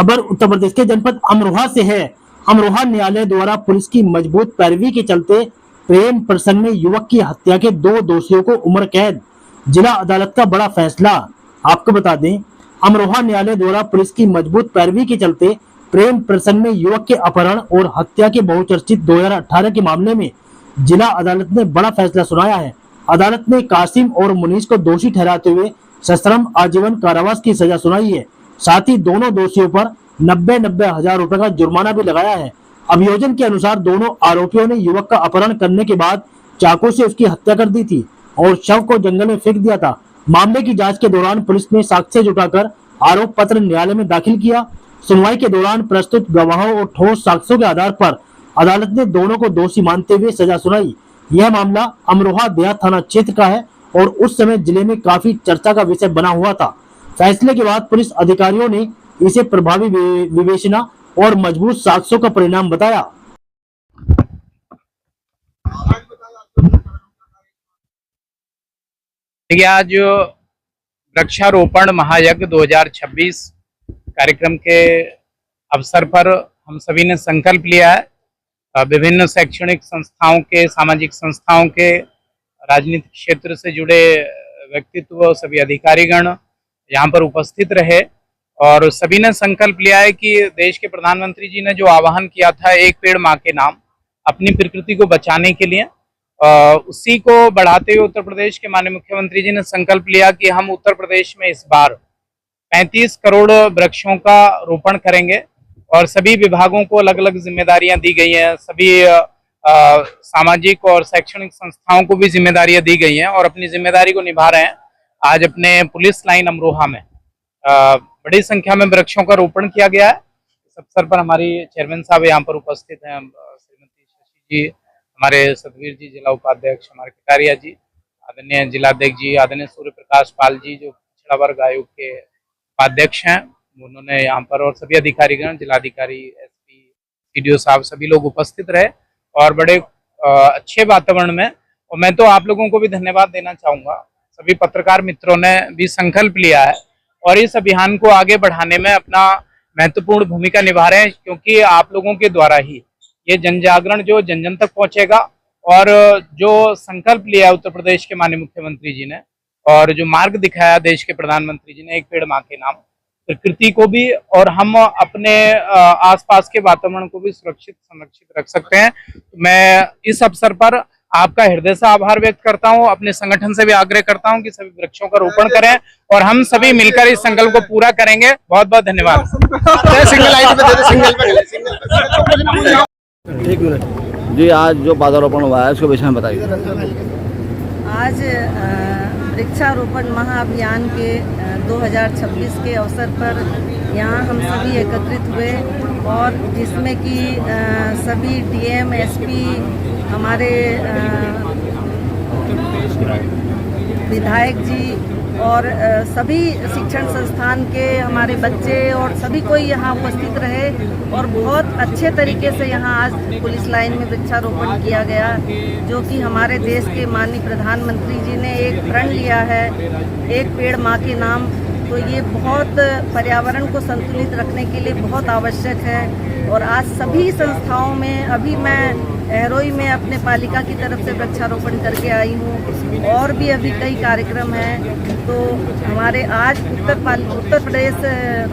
खबर उत्तर प्रदेश के जनपद अमरोहा से है। अमरोहा न्यायालय द्वारा पुलिस की मजबूत पैरवी के चलते प्रेम प्रसंग में युवक की हत्या के 2 दोषियों को उम्र कैद। जिला अदालत का बड़ा फैसला। आपको बता दें, अमरोहा न्यायालय द्वारा पुलिस की मजबूत पैरवी के चलते प्रेम प्रसंग में युवक के अपहरण और हत्या के बहुचर्चित 2018 के मामले में जिला अदालत ने बड़ा फैसला सुनाया है। अदालत ने कासिम और मुनीस को दोषी ठहराते हुए सश्रम आजीवन कारावास की सजा सुनाई है। साथ ही दोनों दोषियों पर 90-90 हजार रुपए का जुर्माना भी लगाया है। अभियोजन के अनुसार दोनों आरोपियों ने युवक का अपहरण करने के बाद चाकू से उसकी हत्या कर दी थी और शव को जंगल में फेंक दिया था। मामले की जांच के दौरान पुलिस ने साक्ष्य जुटाकर आरोप पत्र न्यायालय में दाखिल किया। सुनवाई के दौरान प्रस्तुत गवाहों और ठोस साक्ष्यों के आधार पर अदालत ने दोनों को दोषी मानते हुए सजा सुनाई। यह मामला अमरोहा देहात थाना क्षेत्र का है और उस समय जिले में काफी चर्चा का विषय बना हुआ था। फैसले के बाद पुलिस अधिकारियों ने इसे प्रभावी विवेचना और मजबूत साक्ष्यों का परिणाम बताया। देखिए, आज वृक्षारोपण महायज्ञ 2026 कार्यक्रम के अवसर पर हम सभी ने संकल्प लिया है। विभिन्न शैक्षणिक संस्थाओं के, सामाजिक संस्थाओं के, राजनीतिक क्षेत्र से जुड़े व्यक्तित्व, सभी अधिकारीगण यहाँ पर उपस्थित रहे और सभी ने संकल्प लिया है कि देश के प्रधानमंत्री जी ने जो आह्वान किया था, एक पेड़ माँ के नाम, अपनी प्रकृति को बचाने के लिए, उसी को बढ़ाते हुए उत्तर प्रदेश के माननीय मुख्यमंत्री जी ने संकल्प लिया कि हम उत्तर प्रदेश में इस बार 35 करोड़ वृक्षों का रोपण करेंगे और सभी विभागों को अलग अलग जिम्मेदारियां दी गई हैं। सभी सामाजिक और शैक्षणिक संस्थाओं को भी जिम्मेदारियां दी गई हैं और अपनी जिम्मेदारी को निभा रहे हैं। आज अपने पुलिस लाइन अमरोहा में बड़ी संख्या में वृक्षों का रोपण किया गया है। इस अवसर पर हमारी चेयरमैन साहब यहाँ पर उपस्थित हैं, श्रीमती शशि जी, हमारे सतवीर जी जिला उपाध्यक्ष, हमारे कटारिया जी, आदरणीय जिलाध्यक्ष जी, आदरणीय सूर्य प्रकाश पाल जी जो पिछड़ा वर्ग आयोग के उपाध्यक्ष हैं, उन्होंने यहाँ पर, और सभी अधिकारीगण, जिलाधिकारी, एसपी, सीडीओ साहब, सभी लोग उपस्थित रहे और बड़े अच्छे वातावरण में। और मैं तो आप लोगों को भी धन्यवाद देना चाहूँगा। सभी पत्रकार मित्रों ने भी संकल्प लिया है और इस अभियान को आगे बढ़ाने में अपना महत्वपूर्ण भूमिका निभा रहे हैं, क्योंकि आप लोगों के द्वारा ही ये जन जागरण जो जन जन तक पहुंचेगा और जो संकल्प लिया है उत्तर प्रदेश के माननीय मुख्यमंत्री जी ने और जो मार्ग दिखाया देश के प्रधानमंत्री जी ने, एक पेड़ माँ के नाम, प्रकृति को भी और हम अपने आसपास के वातावरण को भी सुरक्षित संरक्षित रख सकते हैं। मैं इस अवसर पर आपका हृदय से आभार व्यक्त करता हूं। अपने संगठन से भी आग्रह करता हूं कि सभी वृक्षों का रोपण करें और हम सभी मिलकर इस संकल्प को पूरा करेंगे। बहुत बहुत धन्यवाद। एक मिनट जी, आज जो पौधारोपण हुआ है उसके विषय में बताइए। आज वृक्षारोपण महाअभियान के 2026 के अवसर पर यहाँ हम सभी एकत्रित हुए और जिसमें कि सभी डीएम, एसपी, हमारे विधायक जी और सभी शिक्षण संस्थान के हमारे बच्चे और सभी कोई यहाँ उपस्थित रहे और बहुत अच्छे तरीके से यहाँ आज पुलिस लाइन में वृक्षारोपण किया गया, जो कि हमारे देश के माननीय प्रधानमंत्री जी ने एक प्रण लिया है, एक पेड़ माँ के नाम। तो ये बहुत पर्यावरण को संतुलित रखने के लिए बहुत आवश्यक है और आज सभी संस्थाओं में, अभी मैं एरोई में अपने पालिका की तरफ से वृक्षारोपण करके आई हूँ और भी अभी कई कार्यक्रम हैं। तो हमारे आज उत्तर प्रदेश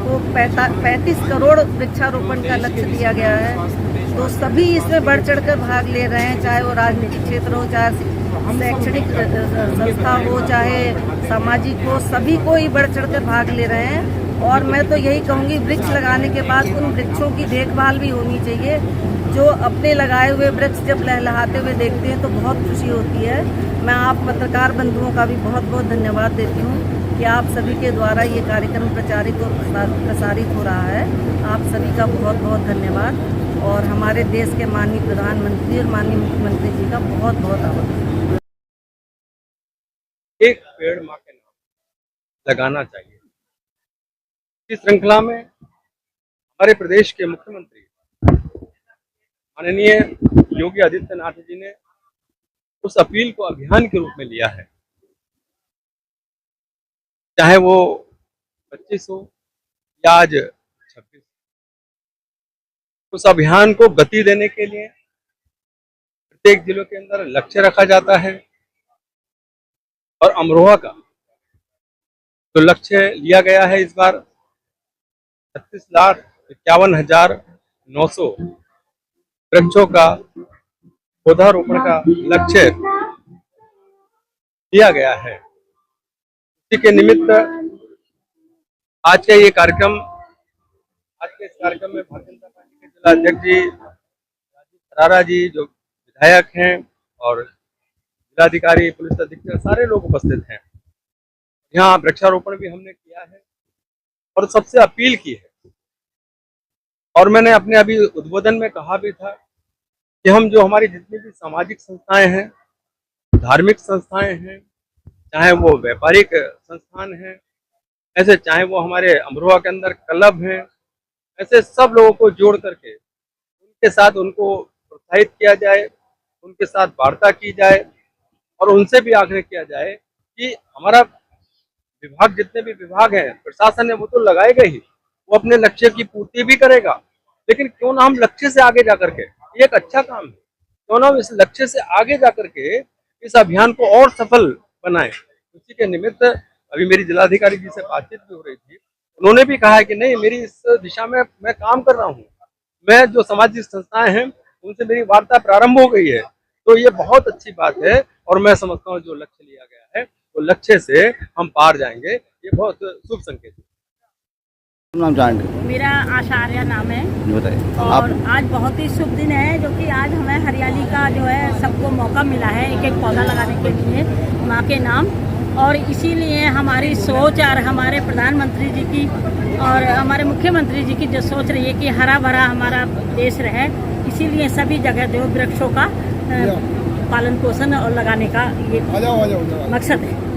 को 35 करोड़ वृक्षारोपण का लक्ष्य दिया गया है। तो सभी इसमें बढ़ चढ़कर भाग ले रहे हैं, चाहे वो राजनीतिक क्षेत्र हो, चाहे शैक्षणिक संस्था हो, चाहे सामाजिक हो, सभी को ही बढ़ चढ़कर भाग ले रहे हैं। और मैं तो यही कहूँगी, वृक्ष लगाने के बाद उन वृक्षों की देखभाल भी होनी चाहिए। जो अपने लगाए हुए वृक्ष जब लहलहाते हुए देखते हैं तो बहुत खुशी होती है। मैं आप पत्रकार बंधुओं का भी बहुत बहुत धन्यवाद देती हूँ कि आप सभी के द्वारा ये कार्यक्रम प्रचारित और प्रसारित हो रहा है। आप सभी का बहुत बहुत धन्यवाद और हमारे देश के माननीय प्रधानमंत्री और माननीय मुख्यमंत्री जी का बहुत बहुत आभार। एक पेड़ माँ के नाम लगाना चाहिए। इस श्रृंखला में हमारे प्रदेश के मुख्यमंत्री माननीय योगी आदित्यनाथ जी ने उस अपील को अभियान के रूप में लिया है, चाहे वो 25 हो या आज 26। उस अभियान को गति देने के लिए प्रत्येक जिलों के अंदर लक्ष्य रखा जाता है और अमरोहा का जो लक्ष्य लिया गया है इस बार 36,51,900 वृक्षों का पौधारोपण का लक्ष्य दिया गया है। इसी के निमित्त आज के इस कार्यक्रम में भारतीय जनता पार्टी के जिला अध्यक्ष जी राजीव खरारा जी जो विधायक हैं और जिलाधिकारी पुलिस अधीक्षक सारे लोग उपस्थित हैं। यहाँ वृक्षारोपण भी हमने किया है और सबसे अपील की है और मैंने अपने अभी उद्बोधन में कहा भी था कि हम जो हमारी जितनी भी सामाजिक संस्थाएं हैं, धार्मिक संस्थाएं हैं, चाहे वो व्यापारिक संस्थान हैं, ऐसे चाहे वो हमारे अमरोहा के अंदर क्लब हैं, ऐसे सब लोगों को जोड़ करके उनके साथ उनको प्रोत्साहित किया जाए, उनके साथ वार्ता की जाए और उनसे भी आग्रह किया जाए कि हमारा विभाग जितने भी विभाग हैं, प्रशासन है वो तो लगाएगा ही, वो अपने लक्ष्य की पूर्ति भी करेगा, लेकिन क्यों ना हम लक्ष्य से आगे जाकर के, ये एक अच्छा काम है, क्यों ना हम इस लक्ष्य से आगे जाकर के इस अभियान को और सफल बनाएं। उसी के निमित्त अभी मेरी जिलाधिकारी जी से बातचीत भी हो रही थी, उन्होंने भी कहा है कि नहीं मेरी इस दिशा में मैं काम कर रहा हूँ, मैं जो सामाजिक संस्थाएं हैं उनसे मेरी वार्ता प्रारंभ हो गई है, तो ये बहुत अच्छी बात है और मैं समझता हूँ जो लक्ष्य लिया गया है वो लक्ष्य से हम पार जाएंगे, ये बहुत शुभ संकेत है। नाम जानेंगे? मेरा आशार्या नाम है बताइए। और आज बहुत ही शुभ दिन है जो कि आज हमें हरियाली का जो है सबको मौका मिला है एक एक पौधा लगाने के लिए माँ के नाम, और इसीलिए हमारी सोच और हमारे प्रधानमंत्री जी की और हमारे मुख्यमंत्री जी की जो सोच रही है कि हरा भरा हमारा देश रहे, इसीलिए सभी जगह जो वृक्षों का पालन पोषण और लगाने का ये मकसद है।